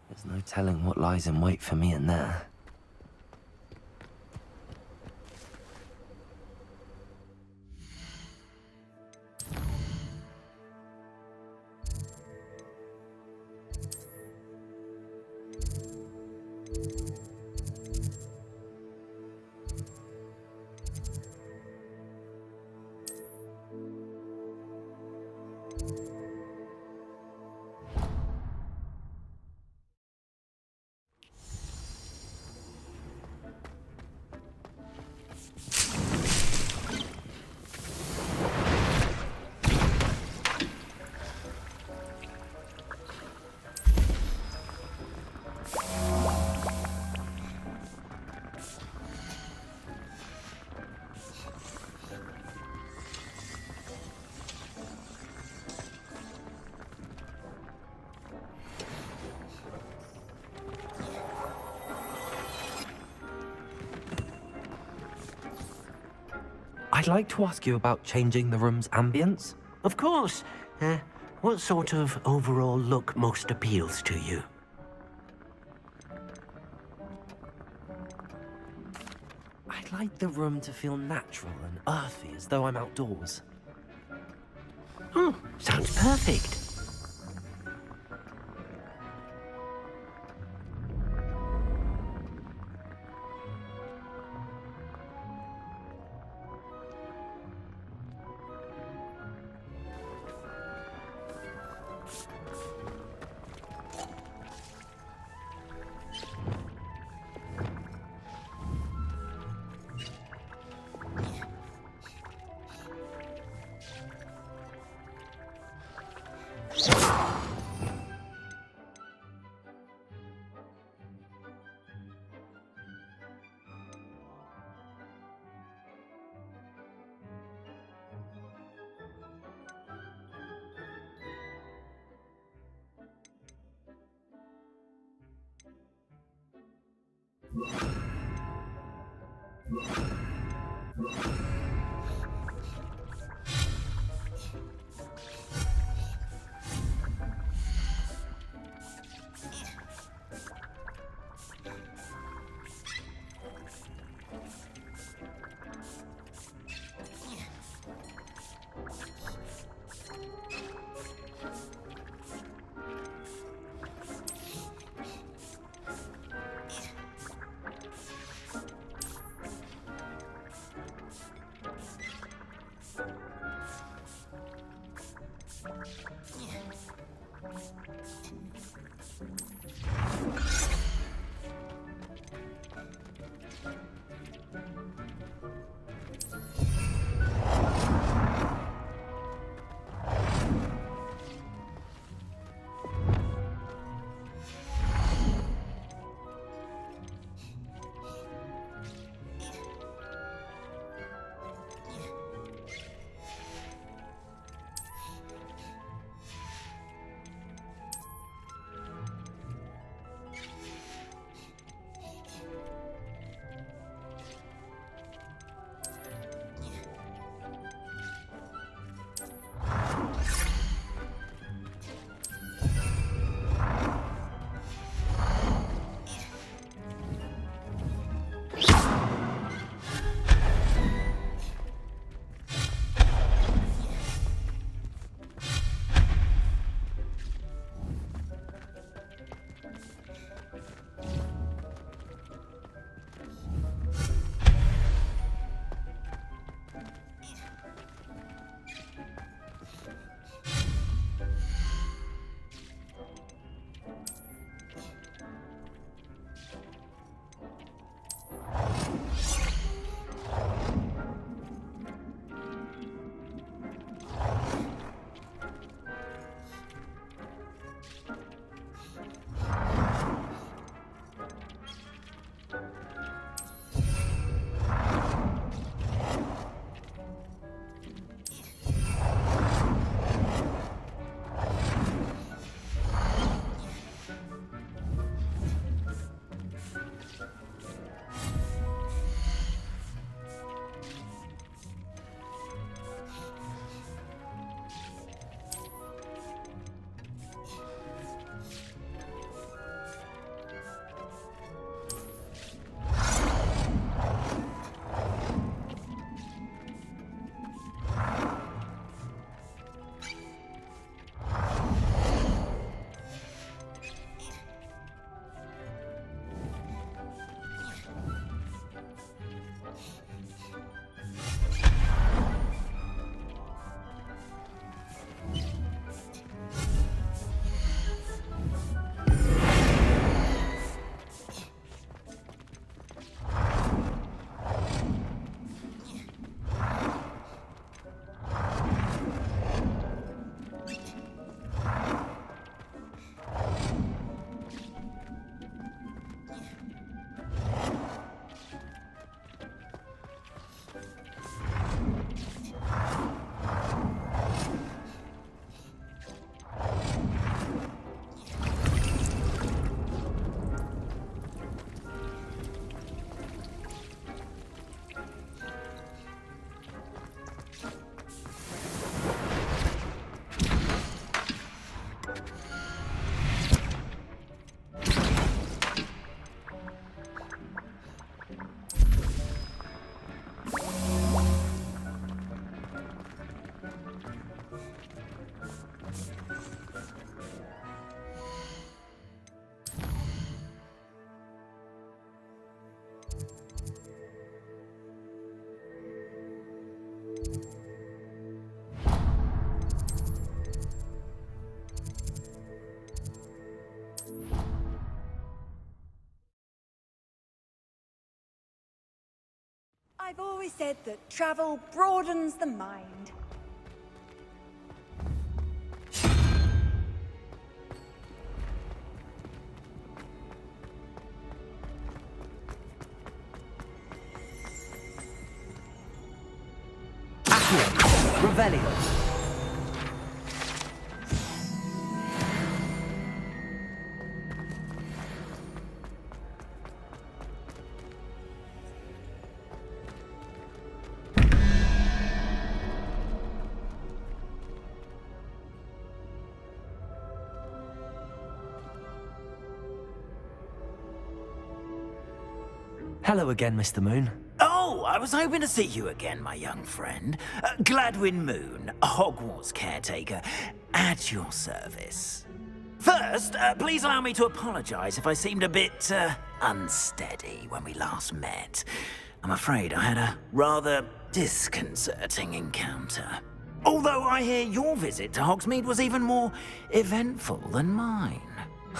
There's no telling what lies in wait for me in there. I'd like to ask you about changing the room's ambience. Of course. What sort of overall look most appeals to you? I'd like the room to feel natural and earthy, as though I'm outdoors. Oh, sounds perfect. I've always said that travel broadens the mind. Accio! Revelio! Hello again, Mr. Moon. Oh, I was hoping to see you again, my young friend. Gladwin Moon, Hogwarts Caretaker, at your service. First, please allow me to apologize if I seemed a bit, unsteady when we last met. I'm afraid I had a rather disconcerting encounter. Although I hear your visit to Hogsmeade was even more eventful than mine.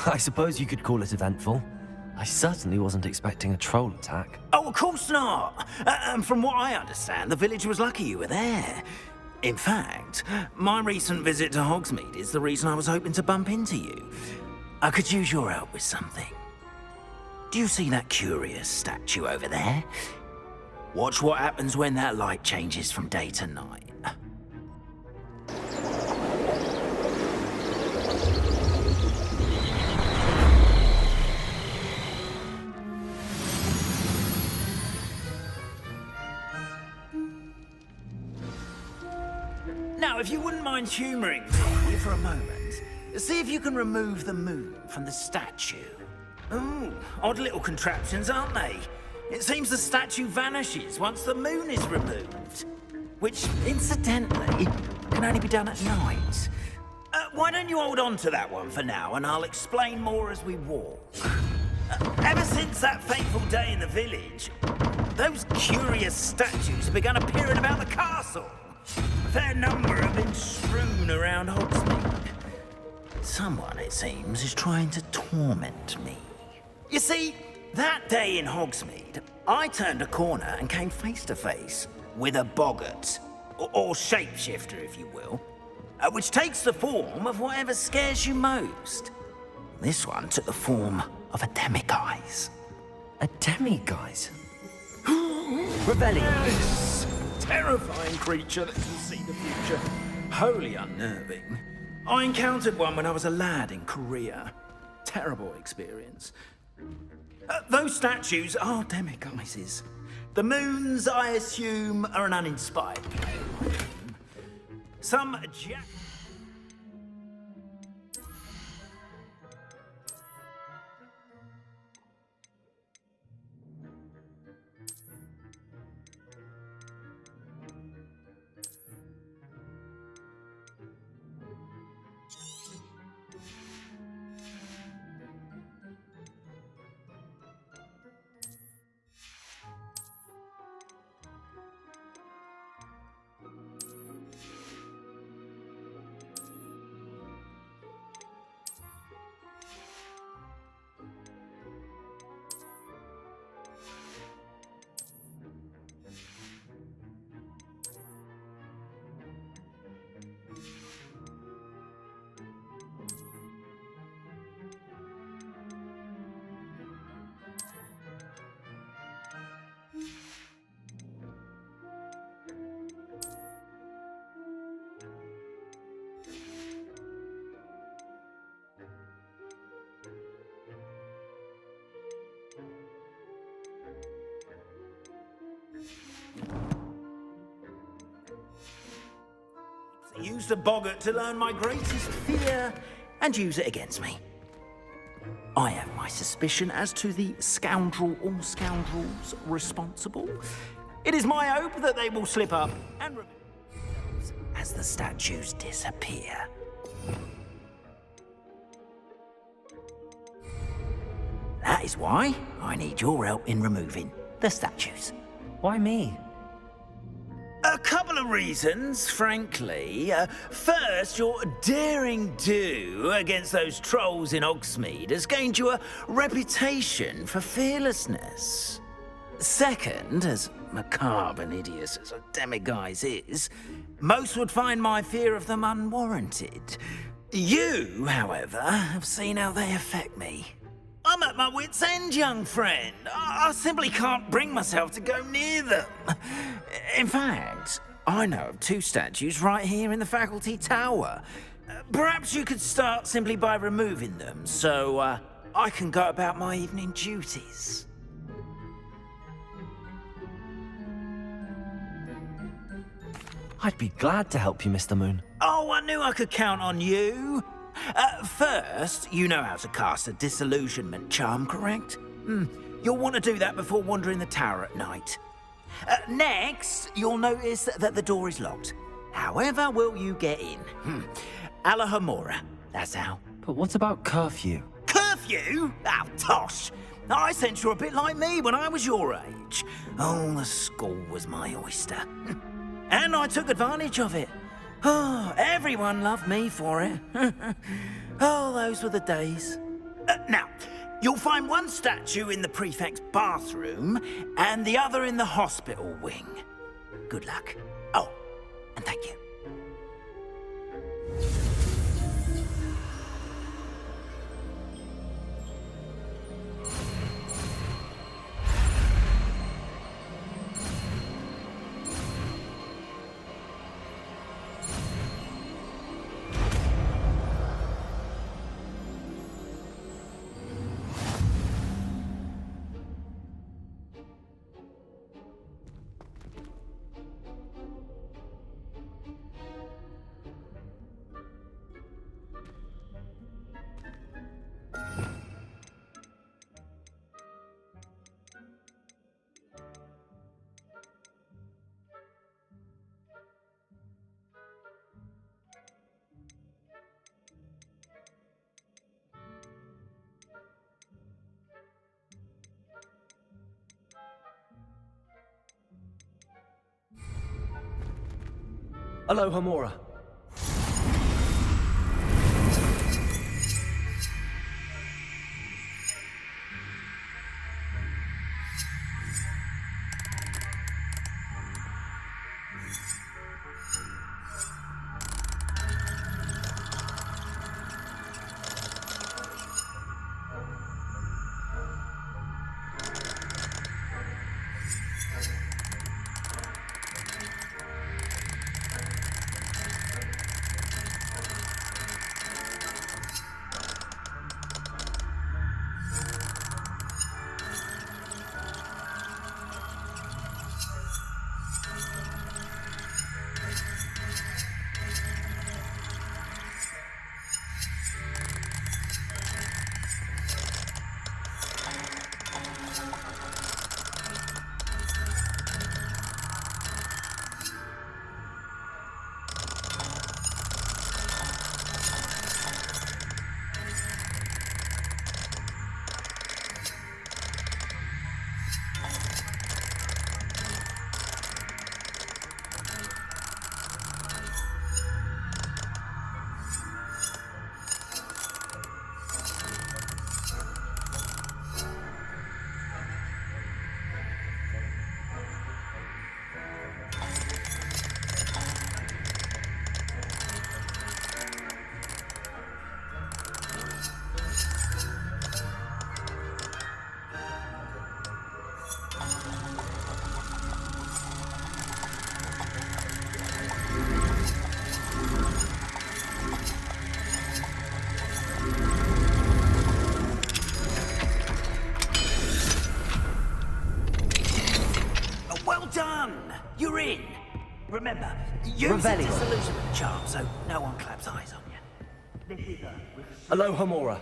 I suppose you could call it eventful. I certainly wasn't expecting a troll attack. Oh, of course not! And from what I understand, the village was lucky you were there. In fact, my recent visit to Hogsmeade is the reason I was hoping to bump into you. I could use your help with something. Do you see that curious statue over there? Watch what happens when that light changes from day to night. Now, if you wouldn't mind humouring me for a moment, see if you can remove the moon from the statue. Ooh, odd little contraptions, aren't they? It seems the statue vanishes once the moon is removed. Which, incidentally, can only be done at night. Why don't you hold on to that one for now, and I'll explain more as we walk. Ever since that fateful day in the village, those curious statues have begun appearing about the castle. A fair number have been strewn around Hogsmeade. Someone, it seems, is trying to torment me. You see, that day in Hogsmeade, I turned a corner and came face to face with a boggart, or shapeshifter, if you will, which takes the form of whatever scares you most. This one took the form of a demiguise. A demiguise? Revelio! Terrifying creature that can see the future. Wholly unnerving. I encountered one when I was a lad in Korea. Terrible experience. Those statues are demiguises. The moons, I assume, are an uninspired play. Some jack... Used a boggart to learn my greatest fear and use it against me. I have my suspicion as to the scoundrel or scoundrels responsible. It is my hope that they will slip up and reveal themselves as the statues disappear. That is why I need your help in removing the statues. Why me? A couple of reasons, frankly. First, your daring do against those trolls in Hogsmeade has gained you a reputation for fearlessness. Second, as macabre and hideous as a demiguise is, most would find my fear of them unwarranted. You, however, have seen how they affect me. I'm at my wit's end, young friend. I simply can't bring myself to go near them. In fact, I know of 2 statues right here in the faculty tower. Perhaps you could start simply by removing them, so I can go about my evening duties. I'd be glad to help you, Mr. Moon. Oh, I knew I could count on you. First, you know how to cast a disillusionment charm, correct? You'll want to do that before wandering the tower at night. Next, you'll notice that the door is locked. However will you get in? Alohomora, that's how. But what about curfew? Curfew? Oh, tosh. I sense you're a bit like me when I was your age. Oh, the school was my oyster. And I took advantage of it. Oh, everyone loved me for it. Oh, those were the days. Now, you'll find one statue in the prefect's bathroom and the other in the hospital wing. Good luck. Oh, and thank you. Alohomora. You're in. Remember, use the disillusionment charm so no one claps eyes on you. This is Alohomora.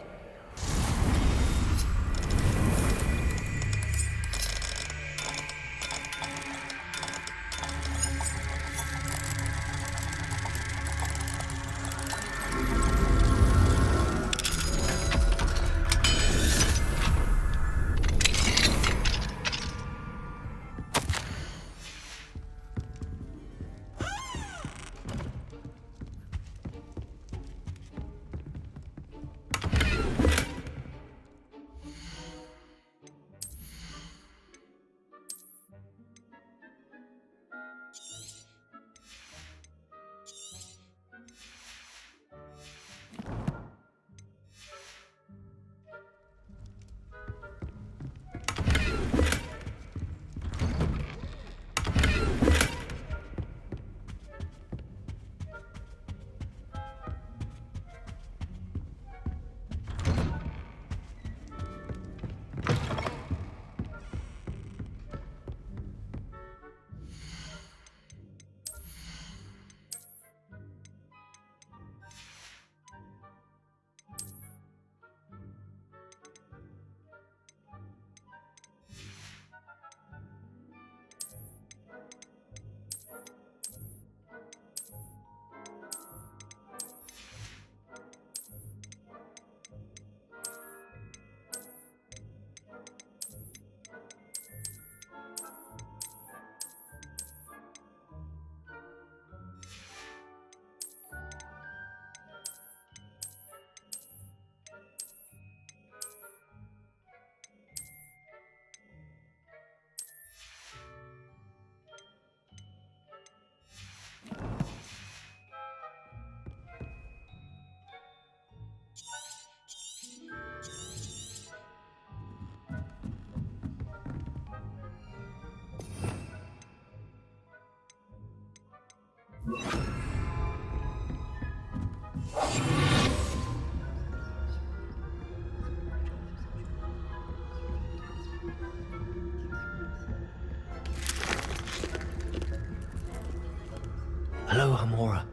Alohomora.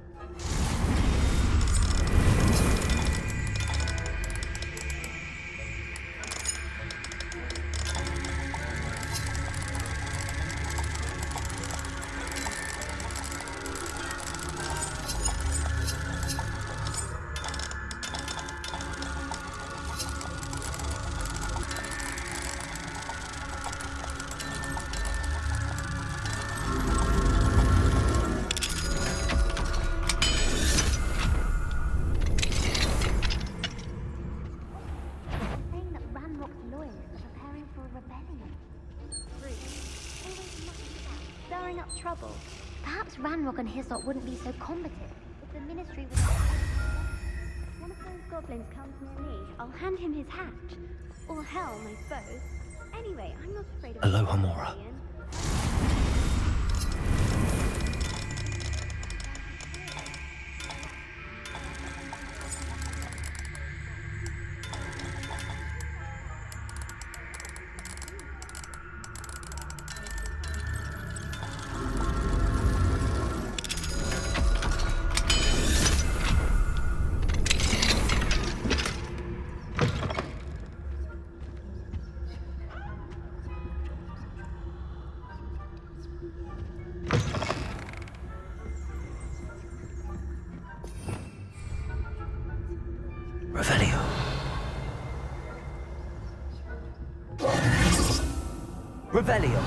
Trouble. Perhaps Ranrock and his lot wouldn't be so combative if the Ministry was... One of those goblins comes near me, I'll hand him his hat. Or helm, I suppose. Anyway, I'm not afraid of... Alohomora. Revelio. Revelio.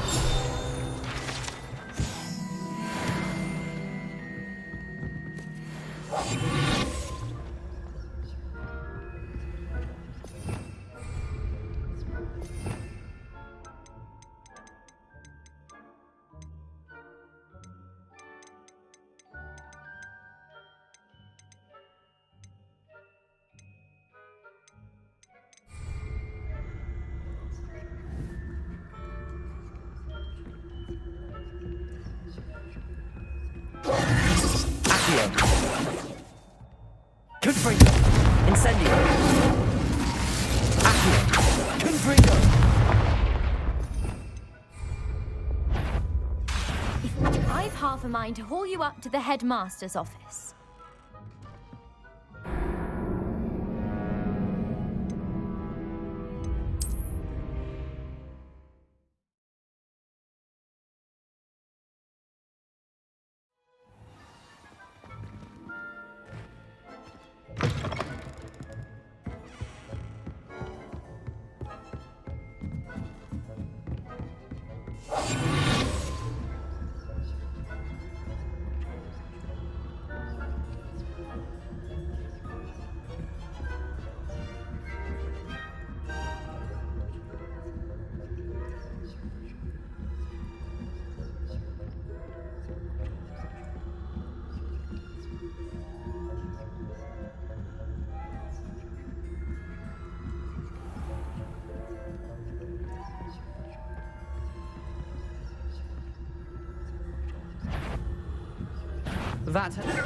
Confringo. Incendio. Accio. Confringo. I've half a mind to haul you up to the headmaster's office.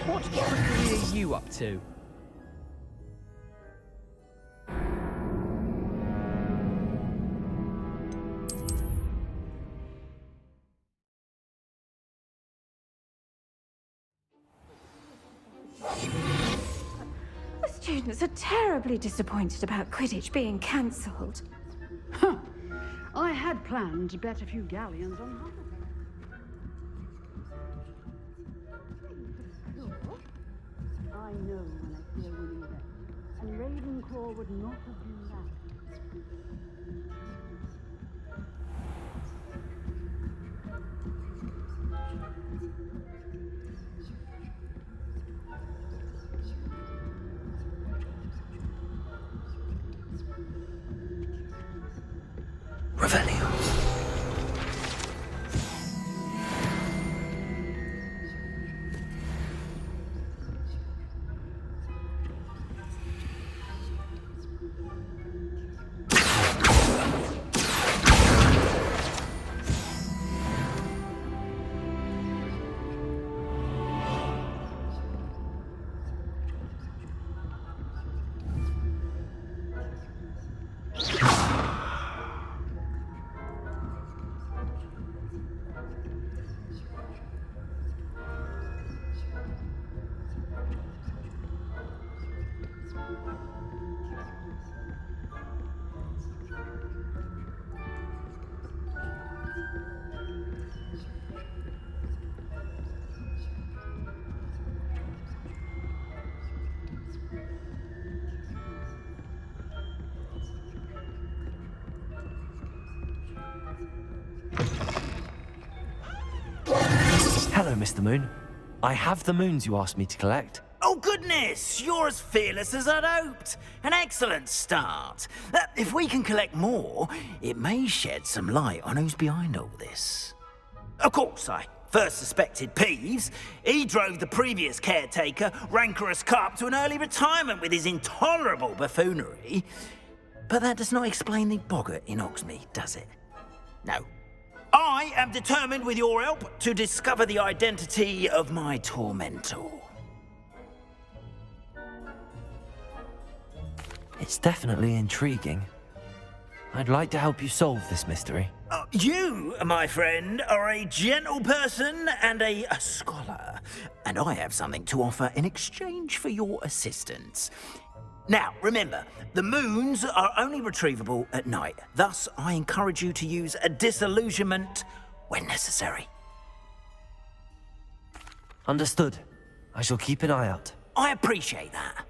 What trickery are you up to? The students are terribly disappointed about Quidditch being cancelled. Huh. I had planned to bet a few galleons on Hogwarts. I know when I see a winning bet, and Ravenclaw would not have been that. Revelio. Hello, Mr. Moon. I have the moons you asked me to collect. Oh, goodness! You're as fearless as I'd hoped. An excellent start. If we can collect more, it may shed some light on who's behind all this. Of course, I first suspected Peeves. He drove the previous caretaker, rancorous Carp, to an early retirement with his intolerable buffoonery. But that does not explain the boggart in Hogsmeade, does it? No. I am determined, with your help, to discover the identity of my tormentor. It's definitely intriguing. I'd like to help you solve this mystery. You, my friend, are a gentle person and a scholar, and I have something to offer in exchange for your assistance. Now, remember, the moons are only retrievable at night. Thus, I encourage you to use a disillusionment when necessary. Understood. I shall keep an eye out. I appreciate that.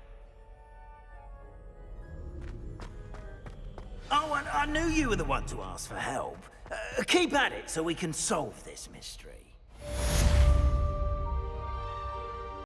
Oh, and I knew you were the one to ask for help. Keep at it so we can solve this mystery.